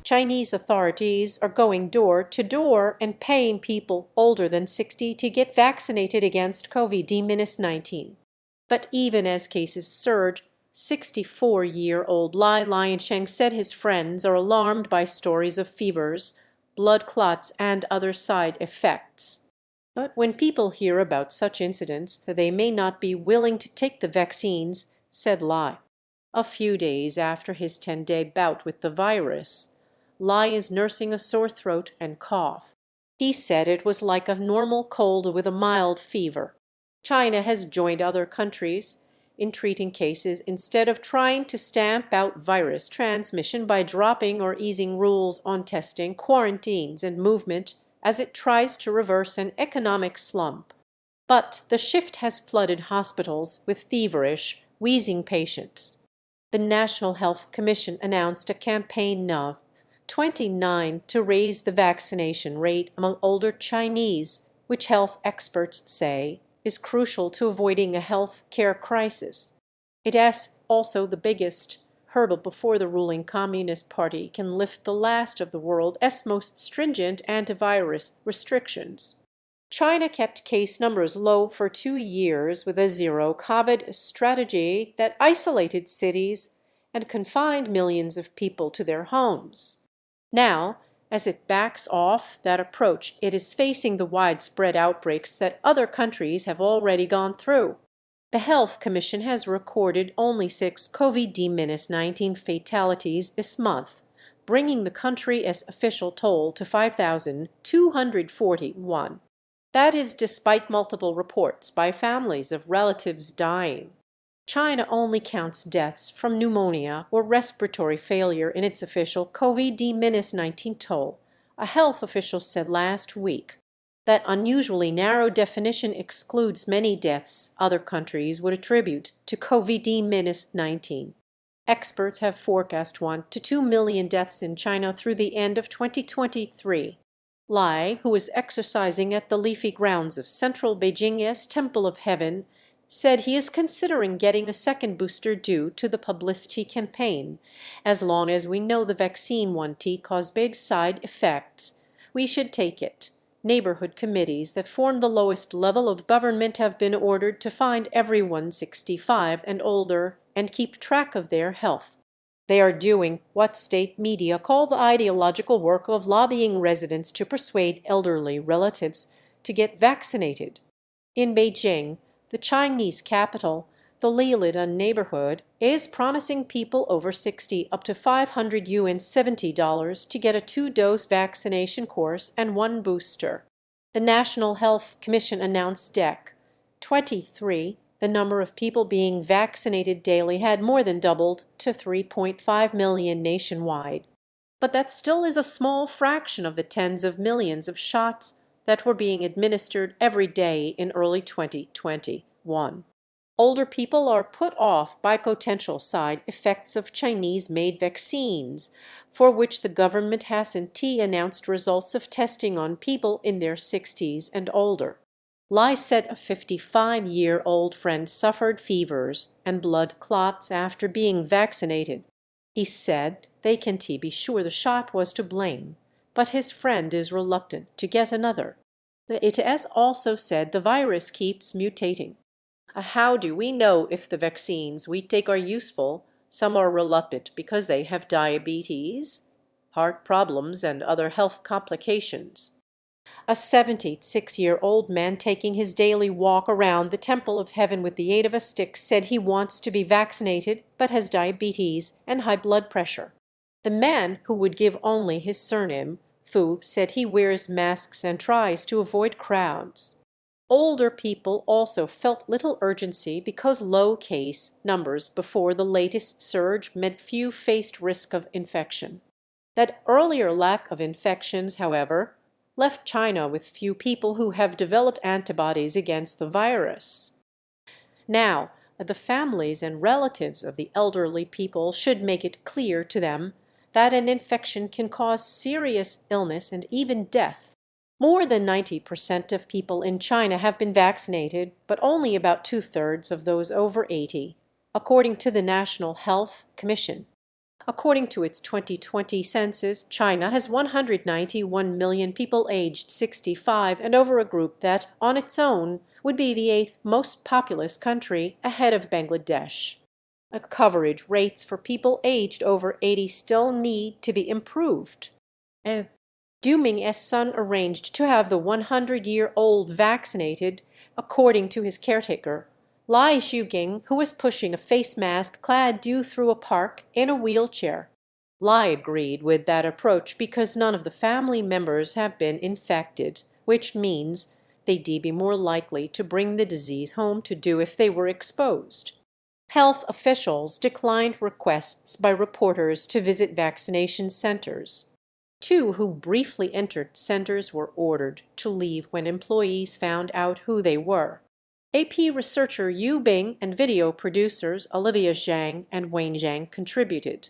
Chinese authorities are going door to door and paying people older than 60 to get vaccinated against COVID-19. But even as cases surge, 64-year-old Li Liansheng said his friends are alarmed by stories of fevers, blood clots, and other side effects. But when people hear about such incidents, they may not be willing to take the vaccines, said Li. A few days after his 10-day bout with the virus, Li is nursing a sore throat and cough. He said it was like a normal cold with a mild fever. China has joined other countries in treating cases instead of trying to stamp out virus transmission by dropping or easing rules on testing, quarantines, and movement as it tries to reverse an economic slump. But the shift has flooded hospitals with feverish, wheezing patients. The National Health Commission announced a campaign of 29 to raise the vaccination rate among older Chinese, which health experts say is crucial to avoiding a health care crisis. It is also the biggest hurdle before the ruling Communist Party can lift the last of the world's most stringent antivirus restrictions. China kept case numbers low for 2 years with a zero-COVID strategy that isolated cities and confined millions of people to their homes. Now, as it backs off that approach, it is facing the widespread outbreaks that other countries have already gone through. The Health Commission has recorded only 6 COVID-19 fatalities this month, bringing the country's official toll to 5,241. That is despite multiple reports by families of relatives dying. China only counts deaths from pneumonia or respiratory failure in its official COVID-19 toll, a health official said last week. That unusually narrow definition excludes many deaths other countries would attribute to COVID-19. Experts have forecast 1 to 2 million deaths in China through the end of 2023. Li, who is exercising at the leafy grounds of central Beijing's Temple of Heaven, said he is considering getting a second booster due to the publicity campaign. As long as we know the vaccine won't cause big side effects, we should take it. Neighborhood committees that form the lowest level of government have been ordered to find everyone 65 and older and keep track of their health. They are doing what state media call the ideological work of lobbying residents to persuade elderly relatives to get vaccinated. In Beijing, the Chinese capital, the Liulidun neighborhood is promising people over 60 up to 500 yuan $70 to get a 2-dose vaccination course and 1 booster. The National Health Commission announced Dec. 23, the number of people being vaccinated daily had more than doubled to 3.5 million nationwide. But that still is a small fraction of the tens of millions of shots that were being administered every day in early 2021. Older people are put off by potential side effects of Chinese-made vaccines, for which the government hasn't announced results of testing on people in their 60s and older. Li said a 55-year-old friend suffered fevers and blood clots after being vaccinated. He said they can't be sure the shot was to blame, but his friend is reluctant to get another. It has also said the virus keeps mutating. How do we know if the vaccines we take are useful? Some are reluctant because they have diabetes, heart problems, and other health complications. A 76-year-old man taking his daily walk around the Temple of Heaven with the aid of a stick said he wants to be vaccinated but has diabetes and high blood pressure. The man, who would give only his surname, Fu, said he wears masks and tries to avoid crowds. Older people also felt little urgency because low case numbers before the latest surge meant few faced risk of infection. That earlier lack of infections, however, left China with few people who have developed antibodies against the virus. Now, the families and relatives of the elderly people should make it clear to them that an infection can cause serious illness and even death. More than 90% of people in China have been vaccinated, but only about 2/3 of those over 80, according to the National Health Commission. According to its 2020 census, China has 191 million people aged 65 and over, a group that, on its own, would be the eighth most populous country, ahead of Bangladesh. Coverage rates for people aged over 80 still need to be improved. And Duming's son arranged to have the 100-year-old vaccinated, according to his caretaker, Lai Shuging, who was pushing a face mask-clad dude through a park in a wheelchair. Lai agreed with that approach because none of the family members have been infected, which means they'd be more likely to bring the disease home to do if they were exposed. Health officials declined requests by reporters to visit vaccination centers. Two who briefly entered centers were ordered to leave when employees found out who they were. AP researcher Yu Bing and video producers Olivia Zhang and Wayne Zhang contributed.